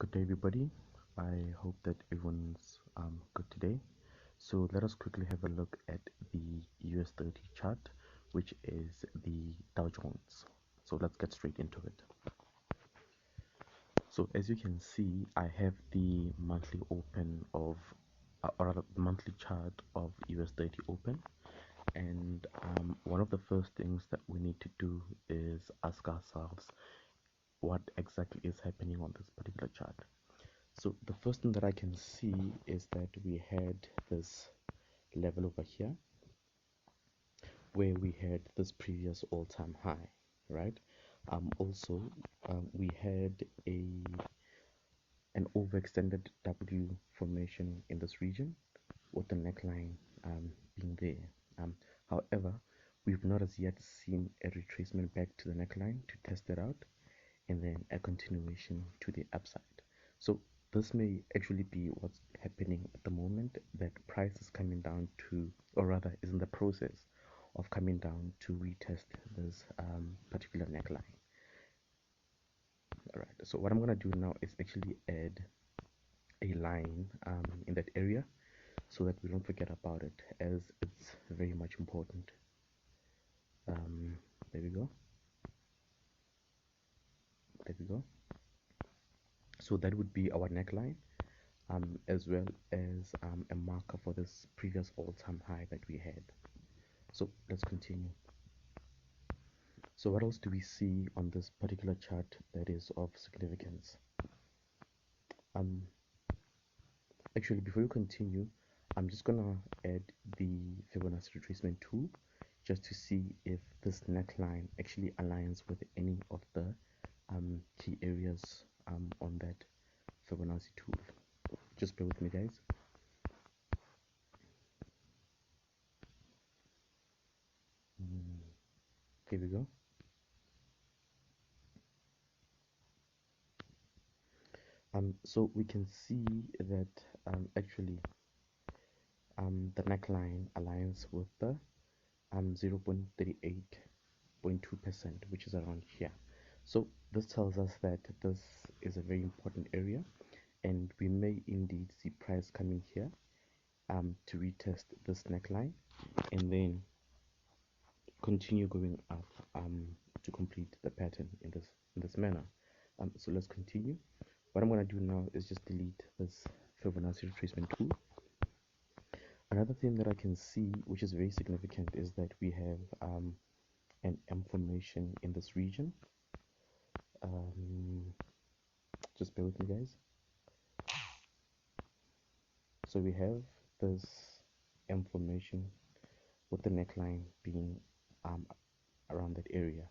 Good day, everybody. I hope that everyone's good today. So let us quickly have a look at the US30 chart, which is the Dow Jones. So let's get straight into it. So as you can see, I have the monthly open of, or rather the monthly chart of US30 open. And one of the first things that we need to do is ask ourselves what exactly is happening on this particular chart. So the first thing that I can see is that we had this level over here where we had this previous all-time high, right? Also, we had an overextended W formation in this region with the neckline being there. However, we've not as yet seen a retracement back to the neckline to test it out, and then a continuation to the upside. So this may actually be what's happening at the moment, that price is coming down to, or rather is in the process of coming down to retest this particular neckline. All right, so what I'm going to do now is actually add a line in that area so that we don't forget about it, as it's very much important. There we go. There we go. So that would be our neckline, as well as a marker for this previous all-time high that we had. So let's continue. So what else do we see on this particular chart that is of significance? Actually, before you continue, I'm just gonna add the Fibonacci retracement tool just to see if this neckline actually aligns with any of the key areas on that Fibonacci tool. Just bear with me, guys. Here we go. So we can see that actually the neckline aligns with the 0.38.2%, which is around here. So this tells us that this is a very important area, and we may indeed see price coming here to retest this neckline and then continue going up to complete the pattern in this manner. So let's continue. What I'm going to do now is just delete this Fibonacci retracement tool. Another thing that I can see, which is very significant, is that we have an M formation in this region. Just bear with me, guys. So we have this M formation with the neckline being around that area.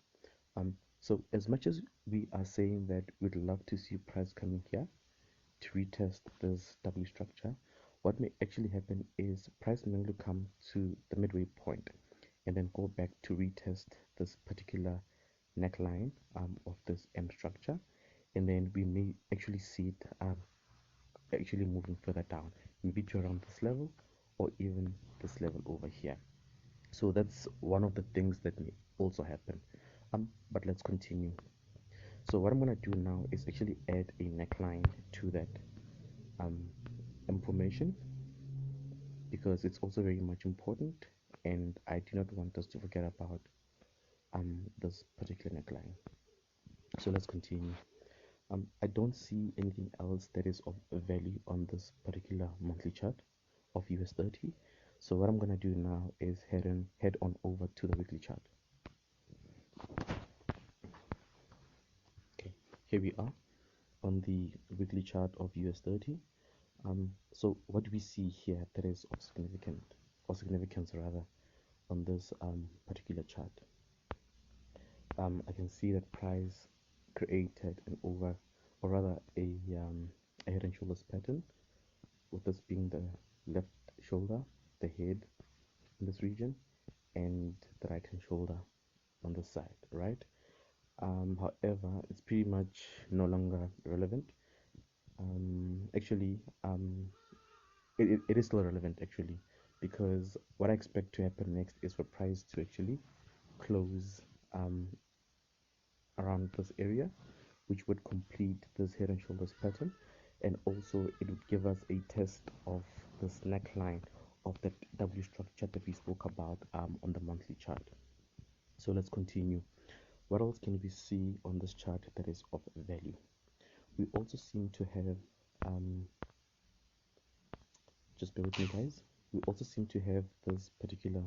So as much as we are saying that we'd love to see price coming here to retest this W structure, what may actually happen is price may only come to the midway point and then go back to retest this particular neckline of this M structure, and then we may actually see it actually moving further down, maybe to around this level or even this level over here. So that's one of the things that may also happen. But let's continue. So what I'm going to do now is actually add a neckline to that information, because it's also very much important, and I do not want us to forget about this particular neckline. So let's continue. I don't see anything else that is of value on this particular monthly chart of US30. So what I'm going to do now is head on over to the weekly chart. Okay, here we are on the weekly chart of US30. So what do we see here that is of significance rather on this particular chart? I can see that price created an over, or rather a head and shoulders pattern, with this being the left shoulder, the head in this region, and the right hand shoulder on this side, right? However, it's pretty much no longer relevant. Actually, it is still relevant actually, because what I expect to happen next is for price to actually close around this area, which would complete this head and shoulders pattern, and also it would give us a test of this neckline of that W structure that we spoke about on the monthly chart. So let's continue. What else can we see on this chart that is of value? We also seem to have just bear with me guys, we also seem to have this particular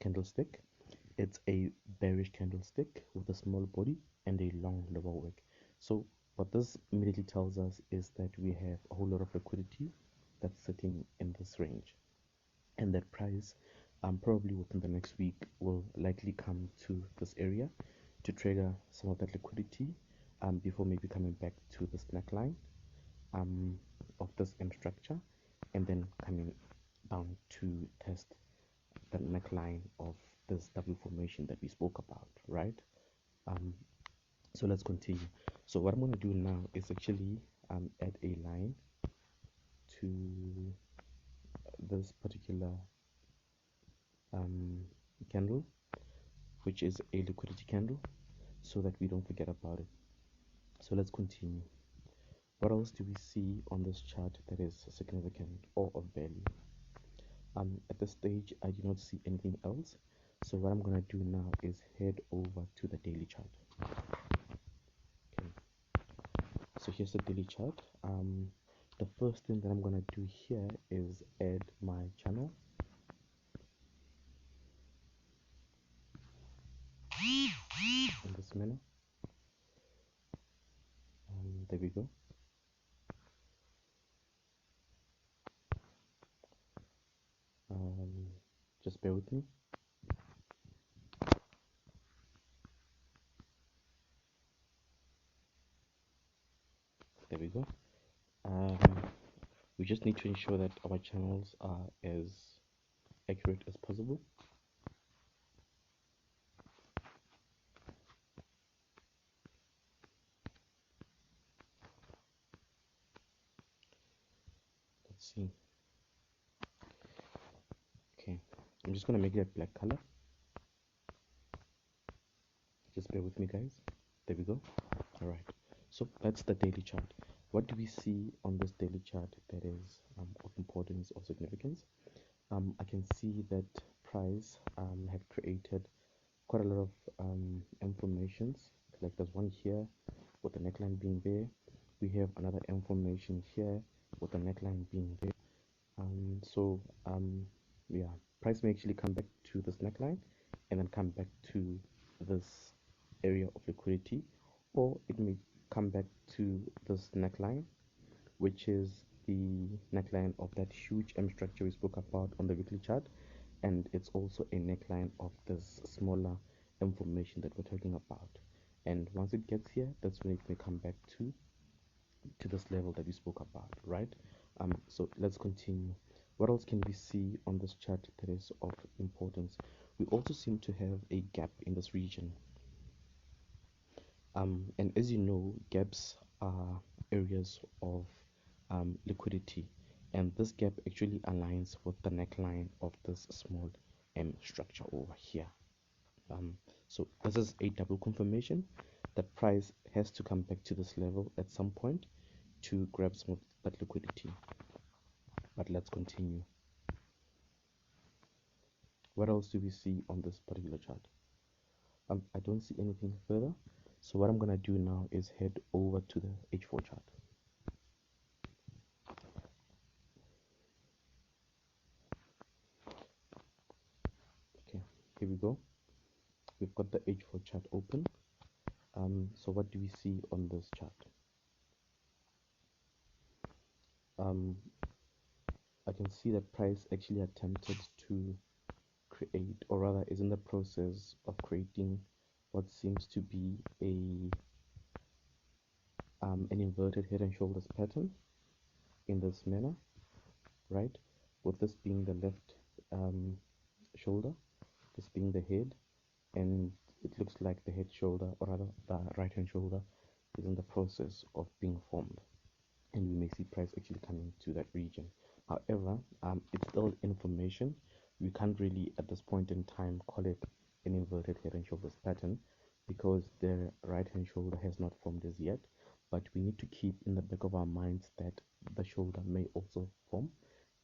candlestick. It's a bearish candlestick with a small body and a long lower wick. So what this immediately tells us is that we have a whole lot of liquidity that's sitting in this range, and that price probably within the next week will likely come to this area to trigger some of that liquidity before maybe coming back to this neckline of this M structure, and then coming down to test the neckline of this W formation that we spoke about, right? So let's continue. So what I'm going to do now is actually add a line to this particular candle, which is a liquidity candle, so that we don't forget about it. So let's continue. What else do we see on this chart that is significant or of value? At this stage, I do not see anything else. So what I'm going to do now is head over to the daily chart. Okay. So here's the daily chart. The first thing that I'm going to do here is add my channel. In this manner. There we go. Just bear with me. There we go. We just need to ensure that our channels are as accurate as possible. Let's see. Okay, I'm just gonna make it a black color. Just bear with me guys. There we go. All right, so that's the daily chart. What do we see on this daily chart that is of importance or significance? I can see that price had created quite a lot of informations. Like there's one here with the neckline being there. We have another information here with the neckline being there. Yeah, price may actually come back to this neckline and then come back to this area of liquidity, or it may come back to this neckline, which is the neckline of that huge M structure we spoke about on the weekly chart, and it's also a neckline of this smaller information that we're talking about. And once it gets here, that's when it may come back to this level that we spoke about, right? So let's continue. What else can we see on this chart that is of importance? We also seem to have a gap in this region. And as you know, gaps are areas of liquidity, and this gap actually aligns with the neckline of this small M structure over here. So this is a double confirmation that price has to come back to this level at some point to grab some of that liquidity. But let's continue. What else do we see on this particular chart? I don't see anything further. So what I'm gonna do now is head over to the H4 chart. Okay, here we go. We've got the H4 chart open. So what do we see on this chart? I can see that price actually attempted to create, or rather is in the process of creating, what seems to be an inverted head and shoulders pattern in this manner, right? With this being the left shoulder, this being the head, and it looks like the head shoulder, or rather the right hand shoulder, is in the process of being formed, and we may see price actually coming to that region. However, it's still information. We can't really at this point in time call it an inverted head and shoulders pattern, because the right hand shoulder has not formed as yet, but we need to keep in the back of our minds that the shoulder may also form,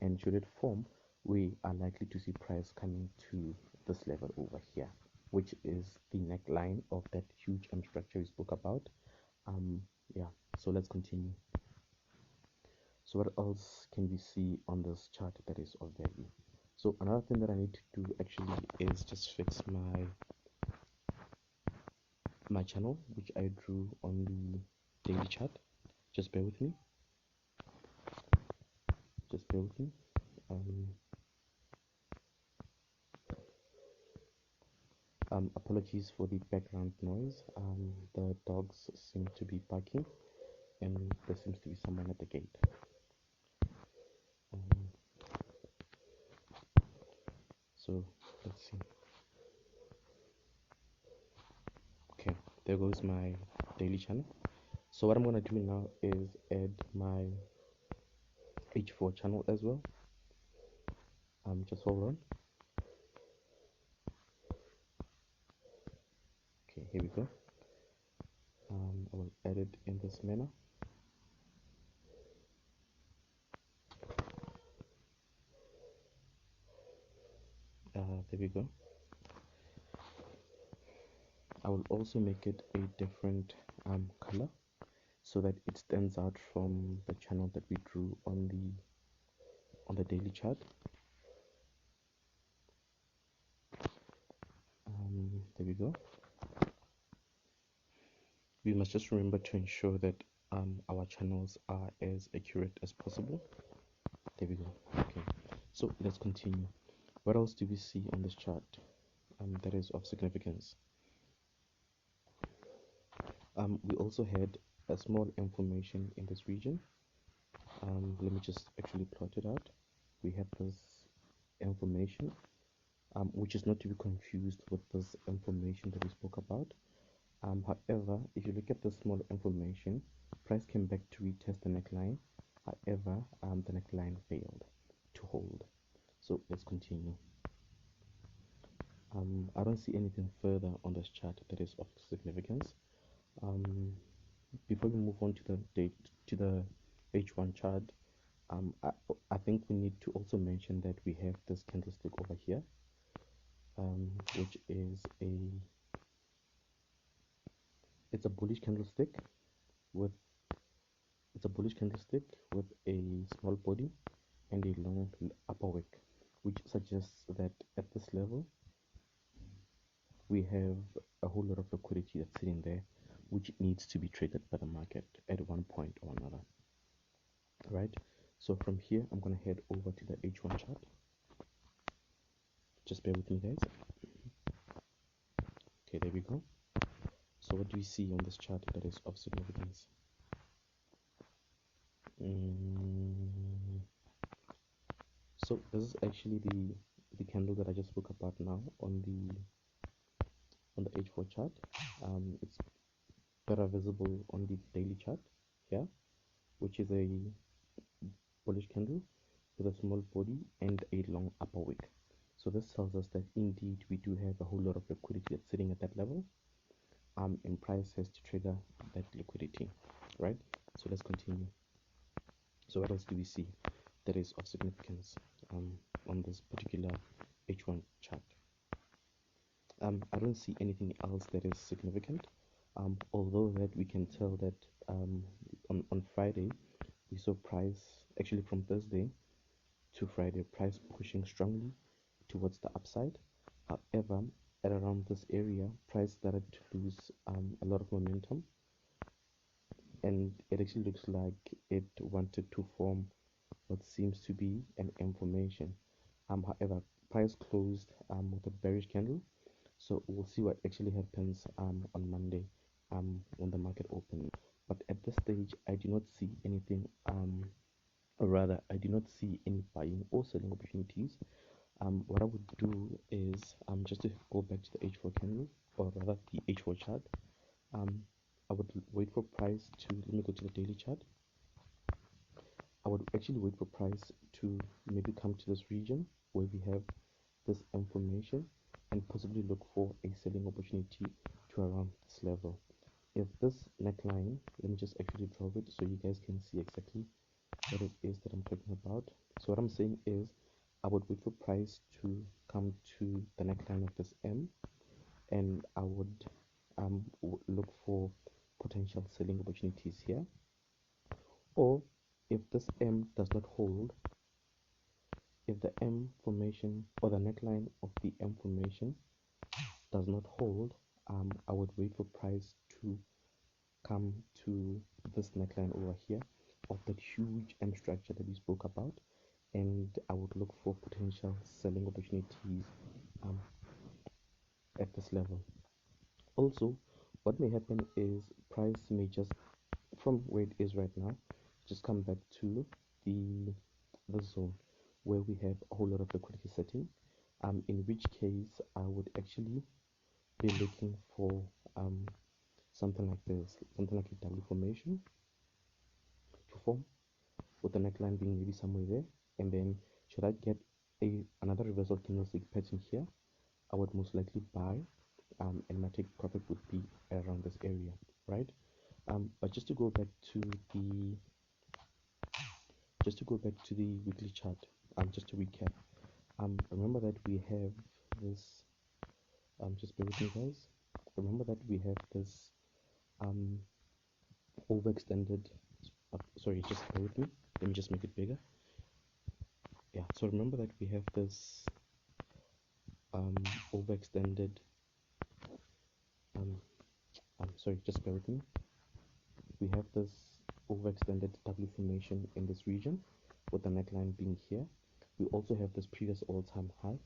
and should it form, we are likely to see price coming to this level over here, which is the neckline of that huge structure we spoke about. Yeah, so let's continue. So what else can we see on this chart that is of value? So another thing that I need to do actually is just fix my channel, which I drew on the daily chart. Just bear with me. Just bear with me. Apologies for the background noise. The dogs seem to be barking, and there seems to be someone at the gate. Um, so let's see. Okay, there goes my daily channel. So what I'm gonna do now is add my H4 channel as well. Just hold on. Okay, here we go. I will add it in this manner. There we go. I will also make it a different color so that it stands out from the channel that we drew on the daily chart. There we go. We must just remember to ensure that our channels are as accurate as possible. There we go. Okay, so let's continue. What else do we see on this chart that is of significance? We also had a small information in this region. Let me just actually plot it out. We have this information, which is not to be confused with this information that we spoke about. However, if you look at the small information, price came back to retest the neckline. However, the neckline failed to hold. So let's continue. I don't see anything further on this chart that is of significance. Before we move on to the H1 chart, I think we need to also mention that we have this candlestick over here, which is it's a bullish candlestick with a small body and a long upper wick, which suggests that at this level we have a whole lot of liquidity that's sitting there, which needs to be traded by the market at one point or another. Right, so from here I'm gonna head over to the H1 chart. Just bear with me, guys. Okay, there we go. So what do we see on this chart that is of significance? So this is actually the candle that I just spoke about now on the H4 chart. It's better visible on the daily chart here, which is a bullish candle with a small body and a long upper wick. So this tells us that indeed we do have a whole lot of liquidity that's sitting at that level, and price has to trigger that liquidity, right? So let's continue. So what else do we see that is of significance on this particular H1 chart? I don't see anything else that is significant, although that we can tell that on Friday we saw price, actually from Thursday to Friday, price pushing strongly towards the upside. However, at around this area, price started to lose a lot of momentum, and it actually looks like it wanted to form what seems to be an M formation. However, price closed with a bearish candle, so we'll see what actually happens on Monday when the market opens. But at this stage, I do not see anything, or rather, I do not see any buying or selling opportunities. What I would do is just to go back to the H4 candle, or rather the H4 chart. I would wait for price to, let me go to the daily chart. I would actually wait for price to maybe come to this region where we have this information, and possibly look for a selling opportunity to around this level. If this neckline, let me just actually draw it so you guys can see exactly what it is that I'm talking about. So what I'm saying is I would wait for price to come to the neckline of this M, and I would look for potential selling opportunities here. Or if this M does not hold, if the M formation or the neckline of the M formation does not hold, I would wait for price to come to this neckline over here of that huge M structure that we spoke about, and I would look for potential selling opportunities um, at this level. Also, what may happen is price may just, from where it is right now, just come back to the zone where we have a whole lot of liquidity setting, in which case I would actually be looking for um, something like this, something like a W formation to form, with the neckline being maybe somewhere there. And then should I get another reversal candlestick pattern here, I would most likely buy, and my take profit would be around this area, right? But just to go back to the weekly chart, just to recap, remember that we have this, just bear with me guys, remember that we have this um overextended, sorry, just bear with me, let me just make it bigger. Yeah, so remember that we have this overextended, um sorry, just bear with me, we have this overextended W formation in this region with the neckline being here. We also have this previous all-time high.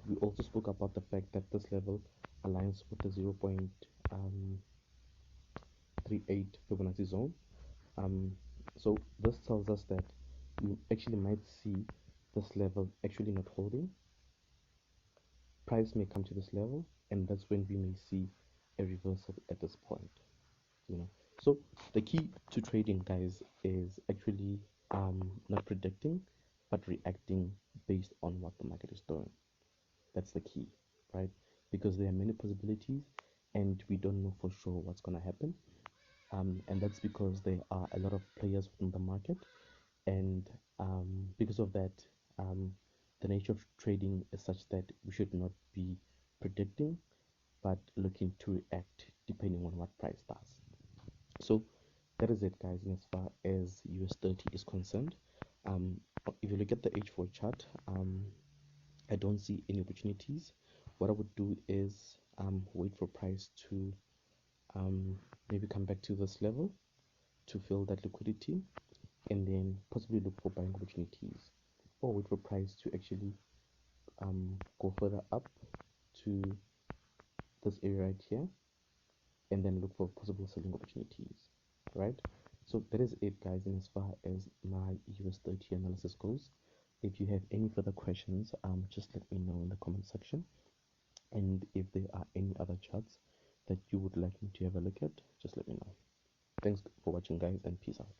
We also spoke about the fact that this level aligns with the 0.38 Fibonacci zone. So this tells us that we actually might see this level actually not holding. Price may come to this level, and that's when we may see a reversal at this point. You know, so the key to trading, guys, is actually not predicting, but reacting based on what the market is doing. That's the key, right? Because there are many possibilities, and we don't know for sure what's going to happen. And that's because there are a lot of players in the market, and because of that, um, the nature of trading is such that we should not be predicting, but looking to react depending on what price does. So that is it, guys, in as far as US30 is concerned. If you look at the H4 chart, I don't see any opportunities. What I would do is wait for price to maybe come back to this level to fill that liquidity, and then possibly look for buying opportunities, or wait for price to actually go further up to this area right here, and then look for possible selling opportunities, right? So that is it, guys, in as far as my US30 analysis goes. If you have any further questions, just let me know in the comment section. And if there are any other charts that you would like me to have a look at, just let me know. Thanks for watching, guys, and peace out.